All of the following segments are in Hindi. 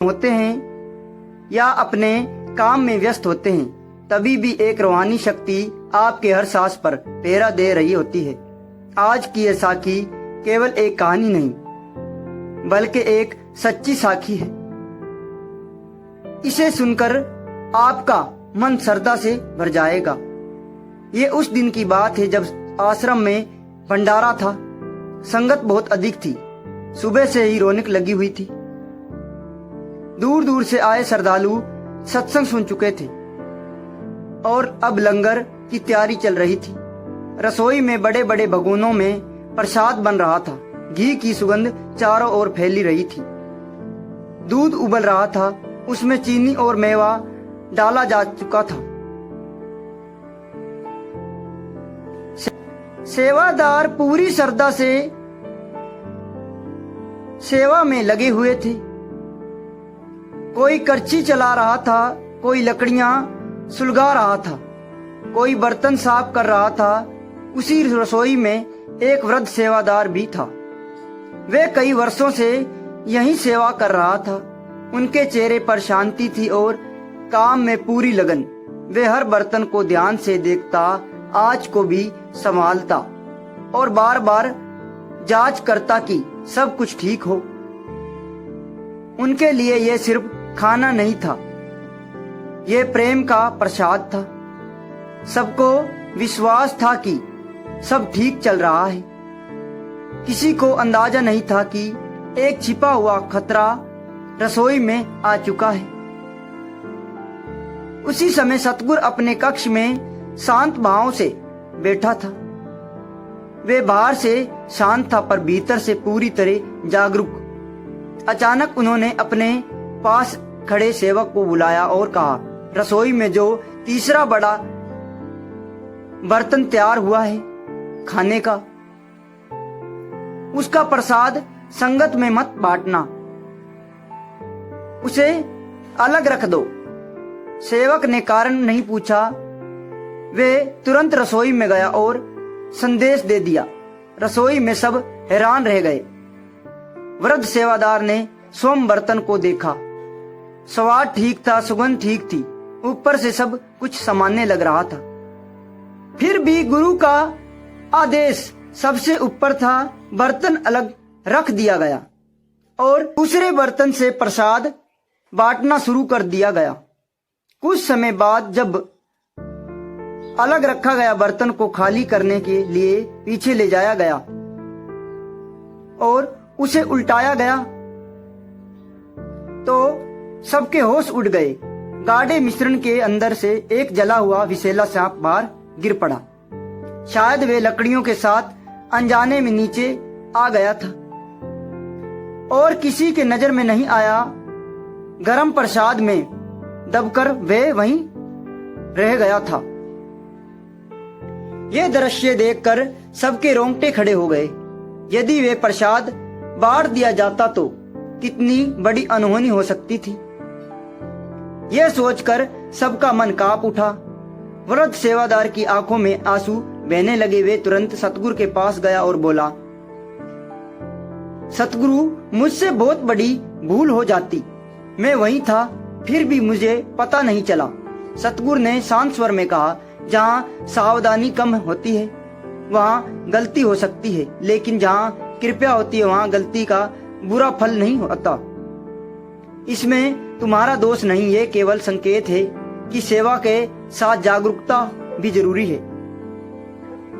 होते हैं या अपने काम में व्यस्त होते हैं, तभी भी एक रूहानी शक्ति आपके हर सांस पर पहरा दे रही होती है। आज की ये साखी केवल एक कहानी नहीं, बल्कि एक सच्ची साखी है। इसे सुनकर आपका मन श्रद्धा से भर जाएगा। ये उस दिन की बात है जब आश्रम में भंडारा था। संगत बहुत अधिक थी। सुबह से ही रौनक लगी हुई थी। दूर दूर से आए श्रद्धालु सत्संग सुन चुके थे और अब लंगर की तैयारी चल रही थी। रसोई में बड़े बड़े भगोनों में प्रसाद बन रहा था। घी की सुगंध चारों ओर फैली रही थी। दूध उबल रहा था, उसमें चीनी और मेवा डाला जा चुका था। सेवादार पूरी श्रद्धा से सेवा में लगे हुए थे। कोई करछी चला रहा था, कोई लकड़ियां सुलगा रहा था, कोई बर्तन साफ कर रहा था। उसी रसोई में एक वृद्ध सेवादार भी था। वे कई वर्षों से यहीं सेवा कर रहा था। उनके चेहरे पर शांति थी और काम में पूरी लगन। वे हर बर्तन को ध्यान से देखता, आंच को भी संभालता और बार बार जांच करता कि सब कुछ ठीक हो। उनके लिए यह सिर्फ खाना नहीं था, यह प्रेम का प्रसाद था। सबको विश्वास था कि सब ठीक चल रहा है। किसी को अंदाजा नहीं था कि एक छिपा हुआ खतरा रसोई में आ चुका है। उसी समय सतगुरु अपने कक्ष में शांत भाव से बैठा था। वे बाहर से शांत था पर भीतर से पूरी तरह जागरूक। अचानक उन्होंने अपने पास खड़े सेवक को बुलाया और कहा, रसोई में जो तीसरा बड़ा बर्तन तैयार हुआ है खाने का, उसका प्रसाद संगत में मत बांटना, उसे अलग रख दो। सेवक ने कारण नहीं पूछा। वे तुरंत रसोई में गया और संदेश दे दिया। रसोई में सब हैरान रह गए। वृद्ध सेवादार ने स्वयं बर्तन को देखा। स्वाद ठीक था, सुगंध ठीक थी, ऊपर से सब कुछ सामान्य लग रहा था। फिर भी गुरु का आदेश सबसे ऊपर था। बर्तन अलग रख दिया गया और दूसरे बर्तन से प्रसाद बांटना शुरू कर दिया गया। कुछ समय बाद जब अलग रखा गया बर्तन को खाली करने के लिए पीछे ले जाया गया और उसे उल्टाया गया तो सबके होश उड़ गए। गाढ़े मिश्रण के अंदर से एक जला हुआ विषैला सांप बाहर गिर पड़ा। शायद वे लकड़ियों के साथ अनजाने में नीचे आ गया था और किसी के नजर में नहीं आया। गरम प्रसाद में दबकर वे वहीं रह गया था। यह दृश्य देखकर सबके रोंगटे खड़े हो गए। यदि वे प्रसाद बांट दिया जाता तो कितनी बड़ी अनहोनी हो सकती थी। यह सोचकर सबका मन कांप उठा। वृद्ध सेवादार की आंखों में आंसू बहने लगे। वे तुरंत सतगुरु के पास गया और बोला, सतगुरु, मुझसे बहुत बड़ी भूल हो जाती। मैं वहीं था, फिर भी मुझे पता नहीं चला। सतगुरु ने शांत स्वर में कहा, जहाँ सावधानी कम होती है वहाँ गलती हो सकती है, लेकिन जहाँ कृपा होती है वहाँ गलती का बुरा फल नहीं होता। इसमें तुम्हारा दोष नहीं, ये केवल संकेत है कि सेवा के साथ जागरूकता भी जरूरी है।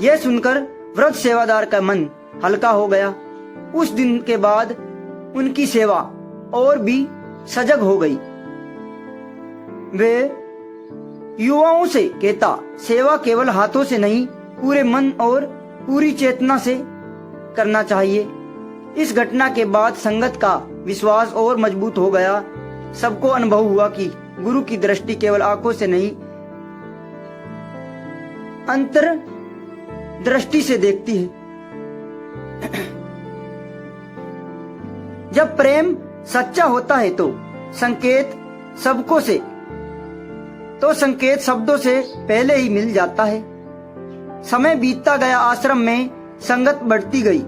यह सुनकर वृद्ध सेवादार का मन हल्का हो गया। उस दिन के बाद उनकी सेवा और भी सजग हो गई। वे युवाओं से कहता, सेवा केवल हाथों से नहीं, पूरे मन और पूरी चेतना से करना चाहिए। इस घटना के बाद संगत का विश्वास और मजबूत हो गया। सबको अनुभव हुआ कि गुरु की दृष्टि केवल आंखों से नहीं, अंतर दृष्टि से देखती है। जब प्रेम सच्चा होता है तो संकेत शब्दों से पहले ही मिल जाता है। समय बीतता गया, आश्रम में संगत बढ़ती गई।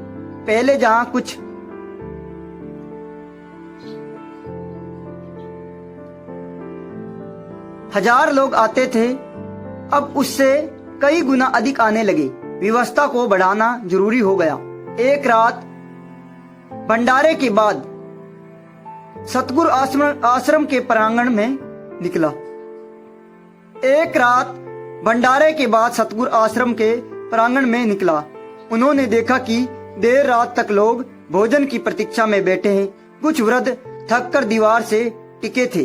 1000 लोग आते थे, अब उससे कई गुना अधिक आने लगे। व्यवस्था को बढ़ाना जरूरी हो गया। एक रात भंडारे के बाद सतगुरु आश्रम के प्रांगण में निकला। एक रात भंडारे के बाद सतगुरु आश्रम के प्रांगण में निकला। उन्होंने देखा कि देर रात तक लोग भोजन की प्रतीक्षा में बैठे हैं। कुछ वृद्ध थककर दीवार से टिके थे,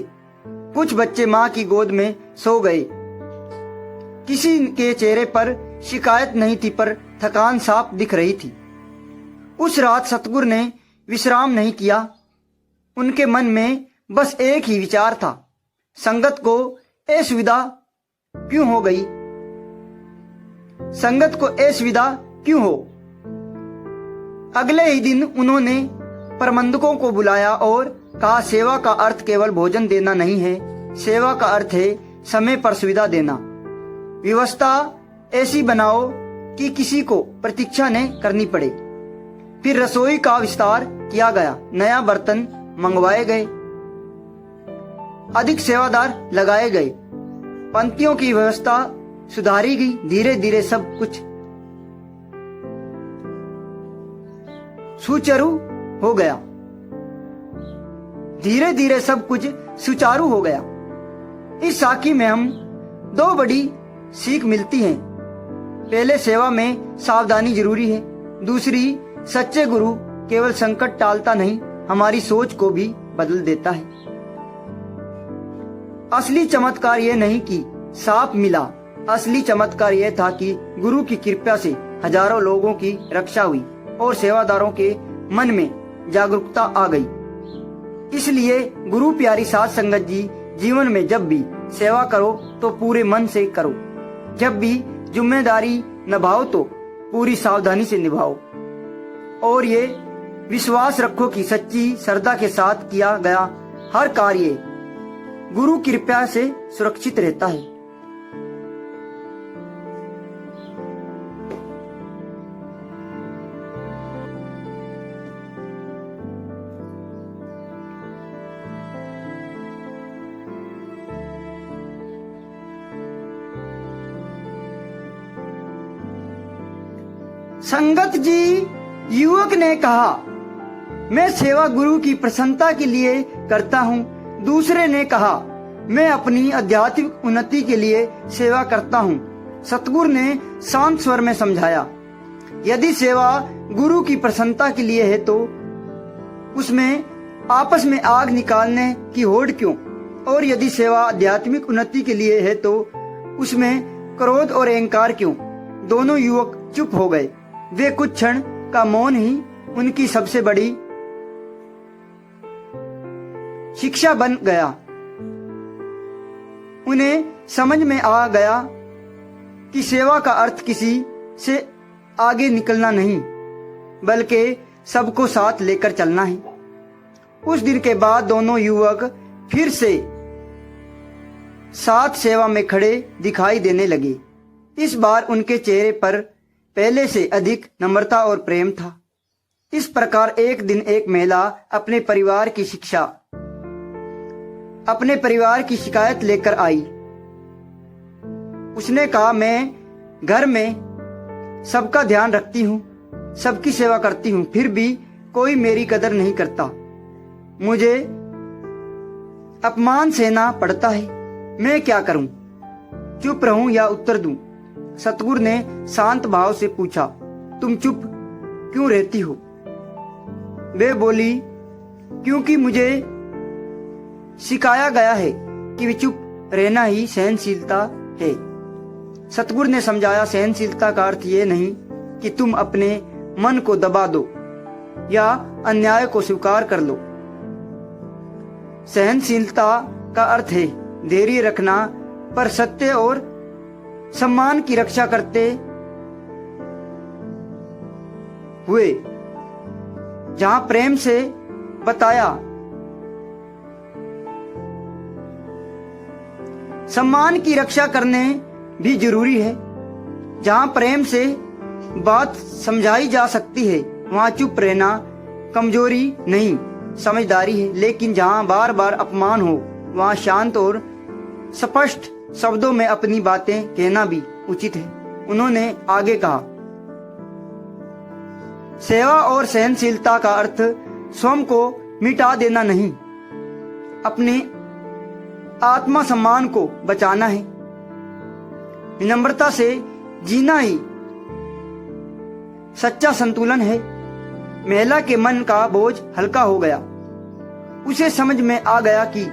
कुछ बच्चे मां की गोद में सो गए। किसी के चेहरे पर शिकायत नहीं थी, पर थकान साफ दिख रही थी। उस रात सतगुरु ने विश्राम नहीं किया। उनके मन में बस एक ही विचार था, संगत को असुविधा क्यों हो गई, संगत को असुविधा क्यों हो। अगले ही दिन उन्होंने प्रबंधकों को बुलाया और कहा, सेवा का अर्थ केवल भोजन देना नहीं है, सेवा का अर्थ है समय पर सुविधा देना। व्यवस्था ऐसी बनाओ कि किसी को प्रतीक्षा न करनी पड़े। फिर रसोई का विस्तार किया गया, नया बर्तन मंगवाए गए, अधिक सेवादार लगाए गए, पंक्तियों की व्यवस्था सुधारी गई। धीरे धीरे सब कुछ सुचारू हो गया। धीरे धीरे सब कुछ सुचारू हो गया। इस साखी में हम 2 बड़ी सीख मिलती हैं। पहले, सेवा में सावधानी जरूरी है। दूसरी, सच्चे गुरु केवल संकट टालता नहीं, हमारी सोच को भी बदल देता है। असली चमत्कार यह नहीं कि सांप मिला, असली चमत्कार यह था कि गुरु की कृपा से हजारों लोगों की रक्षा हुई और सेवादारों के मन में जागरूकता आ गई। इसलिए गुरु प्यारी साध संगत जी, जीवन में जब भी सेवा करो तो पूरे मन से करो, जब भी जिम्मेदारी निभाओ तो पूरी सावधानी से निभाओ, और ये विश्वास रखो कि सच्ची श्रद्धा के साथ किया गया हर कार्य गुरु की कृपा से सुरक्षित रहता है। संगत जी, युवक ने कहा, मैं सेवा गुरु की प्रसन्नता के लिए करता हूँ। दूसरे ने कहा, मैं अपनी आध्यात्मिक उन्नति के लिए सेवा करता हूँ। सतगुरु ने शांत स्वर में समझाया, यदि सेवा गुरु की प्रसन्नता के लिए है तो उसमें आपस में आग निकालने की होड़ क्यों, और यदि सेवा आध्यात्मिक उन्नति के लिए है तो उसमें क्रोध और अहंकार क्यों। दोनों युवक चुप हो गए। वे कुछ क्षण का मौन ही उनकी सबसे बड़ी शिक्षा बन गया। उन्हें समझ में आ गया कि सेवा का अर्थ किसी से आगे निकलना नहीं, बल्कि सबको साथ लेकर चलना है। उस दिन के बाद दोनों युवक फिर से साथ सेवा में खड़े दिखाई देने लगे। इस बार उनके चेहरे पर पहले से अधिक नम्रता और प्रेम था। इस प्रकार एक दिन एक महिला अपने परिवार की शिकायत लेकर आई। उसने कहा, मैं घर में सबका ध्यान रखती हूँ, सबकी सेवा करती हूँ, फिर भी कोई मेरी कदर नहीं करता। मुझे अपमान सहना पड़ता है। मैं क्या करूं? चुप रहूं या उत्तर दूं? सतगुरु ने शांत भाव से पूछा, तुम चुप क्यों रहती हो? वे बोली, क्योंकि मुझे सिखाया गया है कि चुप रहना ही सहनशीलता है। सतगुरु ने समझाया, सहनशीलता का अर्थ ये नहीं कि तुम अपने मन को दबा दो या अन्याय को स्वीकार कर लो। सहनशीलता का अर्थ है धैर्य रखना, पर सत्य और सम्मान की रक्षा करते हुए। जहां प्रेम से बताया, सम्मान की रक्षा करने भी जरूरी है। जहां प्रेम से बात समझाई जा सकती है वहां चुप रहना कमजोरी नहीं, समझदारी है। लेकिन जहां बार बार अपमान हो वहां शांत और स्पष्ट शब्दों में अपनी बातें कहना भी उचित है। उन्होंने आगे कहा, सेवा और सहनशीलता का अर्थ स्वयं को मिटा देना नहीं, अपने आत्मा सम्मान को बचाना है। विनम्रता से जीना ही सच्चा संतुलन है। महिला के मन का बोझ हल्का हो गया। उसे समझ में आ गया कि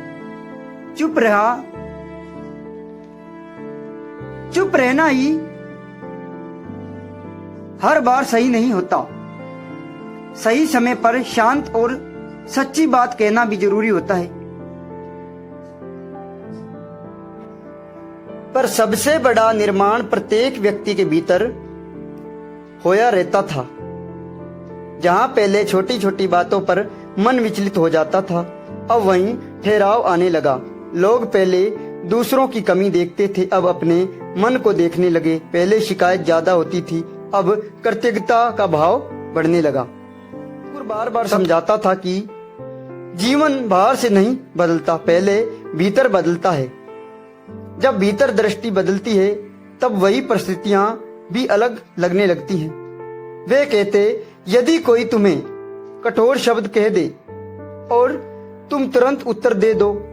चुप रहना ही हर बार सही नहीं होता। सही समय पर शांत और सच्ची बात कहना भी जरूरी होता है। पर सबसे बड़ा निर्माण प्रत्येक व्यक्ति के भीतर होया रहता था। जहां पहले छोटी छोटी बातों पर मन विचलित हो जाता था, अब वहीं ठहराव आने लगा। लोग पहले दूसरों की कमी देखते थे, अब अपने मन को देखने लगे। पहले शिकायत ज्यादा होती थी, अब कृतज्ञता का भाव बढ़ने लगा। बार बार समझाता था कि जीवन बाहर से नहीं बदलता, पहले भीतर बदलता है। जब भीतर दृष्टि बदलती है तब वही परिस्थितियां भी अलग लगने लगती हैं। वे कहते, यदि कोई तुम्हें कठोर शब्द कह दे और तुम तुरंत उत्तर दे दो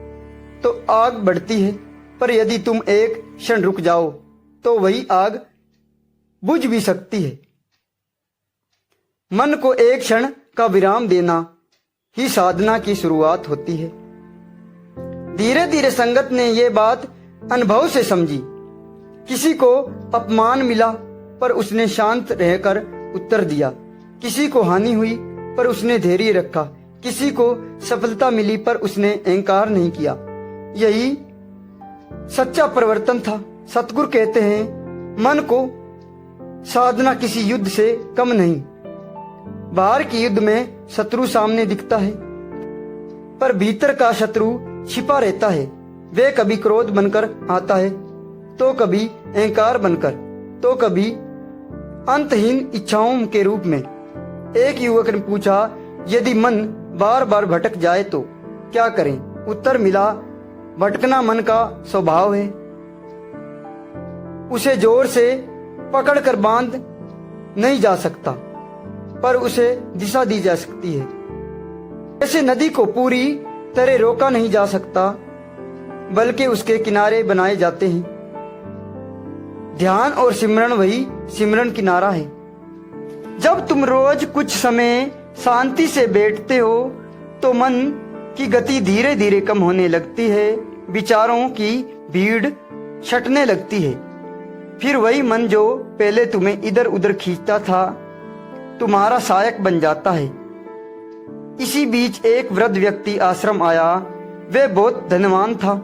तो आग बढ़ती है, पर यदि तुम एक क्षण रुक जाओ तो वही आग बुझ भी सकती है। मन को एक क्षण का विराम देना ही साधना की शुरुआत होती है। धीरे धीरे संगत ने ये बात अनुभव से समझी। किसी को अपमान मिला पर उसने शांत रहकर उत्तर दिया। किसी को हानि हुई पर उसने धैर्य रखा। किसी को सफलता मिली पर उसने अहंकार नहीं किया। यही सच्चा परिवर्तन था। सतगुरु कहते हैं, मन को साधना किसी युद्ध से कम नहीं। बाहर के युद्ध में शत्रु सामने दिखता है, पर भीतर का शत्रु छिपा रहता है। वे कभी क्रोध बनकर आता है, तो कभी अहंकार बनकर, तो कभी अंतहीन इच्छाओं के रूप में। एक युवक ने पूछा, यदि मन बार बार भटक जाए तो क्या करें? उत्तर मिला, भटकना मन का स्वभाव है। उसे जोर से पकड़कर बांध नहीं जा सकता, पर उसे दिशा दी जा सकती है। ऐसे नदी को पूरी तरह रोका नहीं जा सकता, बल्कि उसके किनारे बनाए जाते हैं। ध्यान और सिमरन वही सिमरन किनारा है। जब तुम रोज कुछ समय शांति से बैठते हो तो मन की गति धीरे धीरे कम होने लगती है। विचारों की भीड़ छटने लगती है। फिर वही मन जो पहले तुम्हें इधर उधर खींचता था, तुम्हारा सहायक बन जाता है। इसी बीच एक वृद्ध व्यक्ति आश्रम आया। वह बहुत धनवान था,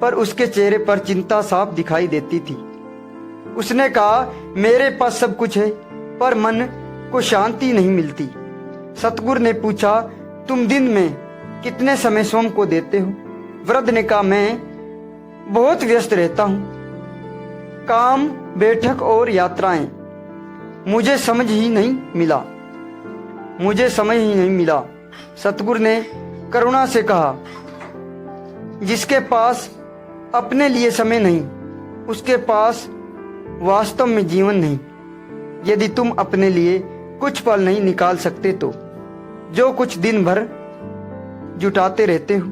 पर उसके चेहरे पर चिंता साफ दिखाई देती थी। उसने कहा, मेरे पास सब कुछ है, पर मन को शांति नहीं मिलती। सतगुरु ने पूछा, तुम दिन में कितने समय स्वयं को देते हो? वृद्ध ने कहा, मैं बहुत व्यस्त रहता हूँ, काम, बैठक और यात्राएं। मुझे समझ ही नहीं मिला। सतगुरु ने करुणा से कहा, जिसके पास अपने लिए समय नहीं, उसके पास वास्तव में जीवन नहीं। यदि तुम अपने लिए कुछ पल नहीं निकाल सकते तो जो कुछ दिन भर जुटाते रहते हो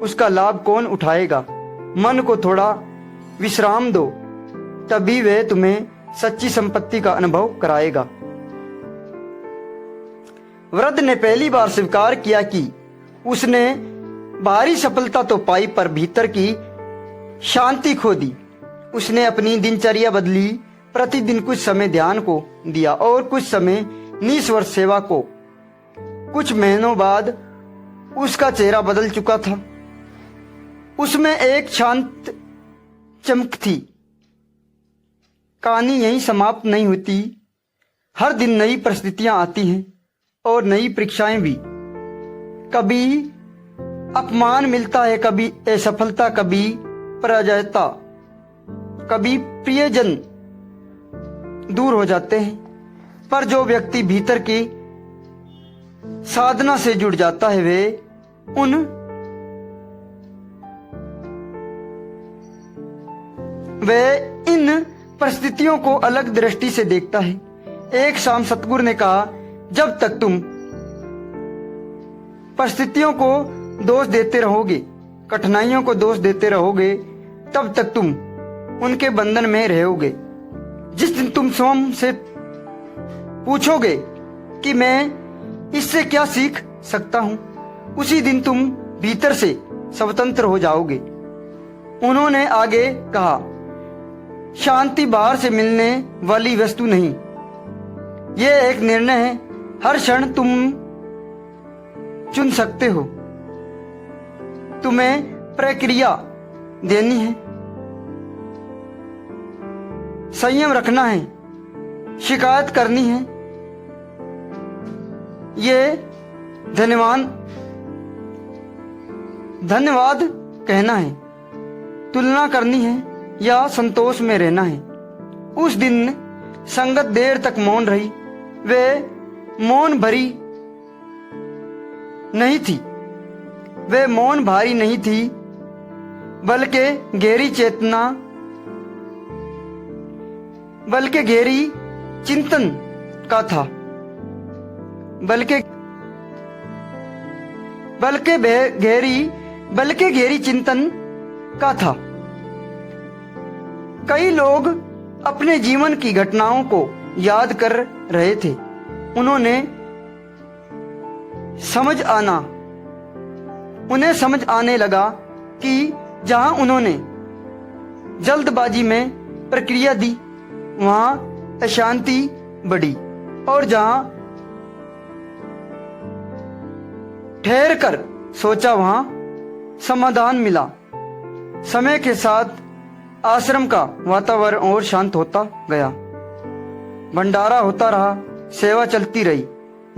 उसका लाभ कौन उठाएगा? मन को थोड़ा विश्राम दो, तभी वह तुम्हें सच्ची संपत्ति का अनुभव कराएगा। वृद्ध ने पहली बार स्वीकार किया कि उसने बाहरी सफलता तो पाई, पर भीतर की शांति खो दी। उसने अपनी दिनचर्या बदली। प्रतिदिन कुछ समय ध्यान को दिया और कुछ समय निस्वार्थ सेवा को। कुछ महीनों बाद उसका चेहरा बदल चुका था। उसमें एक शांत चमक थी। कहानी यहीं समाप्त नहीं होती। हर दिन नई परिस्थितियां आती हैं और नई परीक्षाएं भी। कभी अपमान मिलता है, कभी असफलता, कभी पराजयता, कभी प्रियजन दूर हो जाते हैं। पर जो व्यक्ति भीतर की साधना से जुड़ जाता है, वे उन वह इन परिस्थितियों को अलग दृष्टि से देखता है। एक शाम सतगुरु ने कहा, जब तक तुम परिस्थितियों को दोष देते रहोगे, कठिनाइयों को दोष देते रहोगे, तब तक तुम उनके बंधन में रहोगे। जिस दिन तुम स्वयं से पूछोगे कि मैं इससे क्या सीख सकता हूं, उसी दिन तुम भीतर से स्वतंत्र हो जाओगे। उन्होंने आगे कहा, शांति बाहर से मिलने वाली वस्तु नहीं, यह एक निर्णय है। हर क्षण तुम चुन सकते हो। तुम्हें प्रक्रिया देनी है, संयम रखना है, शिकायत करनी है, ये धन्यवाद कहना है, तुलना करनी है या संतोष में रहना है। उस दिन संगत देर तक मौन रही। वे मौन भरी नहीं थी, वे मौन भारी नहीं थी, बल्कि गहरी चेतना, बल्कि गहरी चिंतन का था, बल्कि गहरी चिंतन का था। कई लोग अपने जीवन की घटनाओं को याद कर रहे थे। उन्हें समझ आने लगा कि जहां उन्होंने जल्दबाजी में प्रक्रिया दी, वहां अशांति बढ़ी, और जहां ठहर कर सोचा, वहां समाधान मिला। समय के साथ आश्रम का वातावरण और शांत होता गया। भंडारा होता रहा, सेवा चलती रही,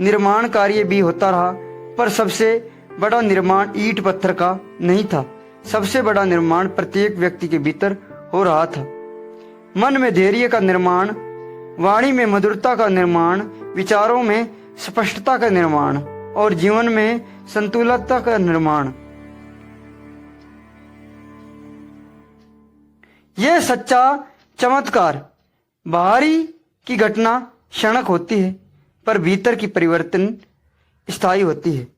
निर्माण कार्य भी होता रहा, पर सबसे बड़ा निर्माण ईंट पत्थर का नहीं था। सबसे बड़ा निर्माण प्रत्येक व्यक्ति के भीतर हो रहा था। मन में धैर्य का निर्माण, वाणी में मधुरता का निर्माण, विचारों में स्पष्टता का निर्माण, और जीवन में संतुलनता का निर्माण। यह सच्चा चमत्कार। बाहरी की घटना क्षणिक होती है, पर भीतर की परिवर्तन स्थायी होती है।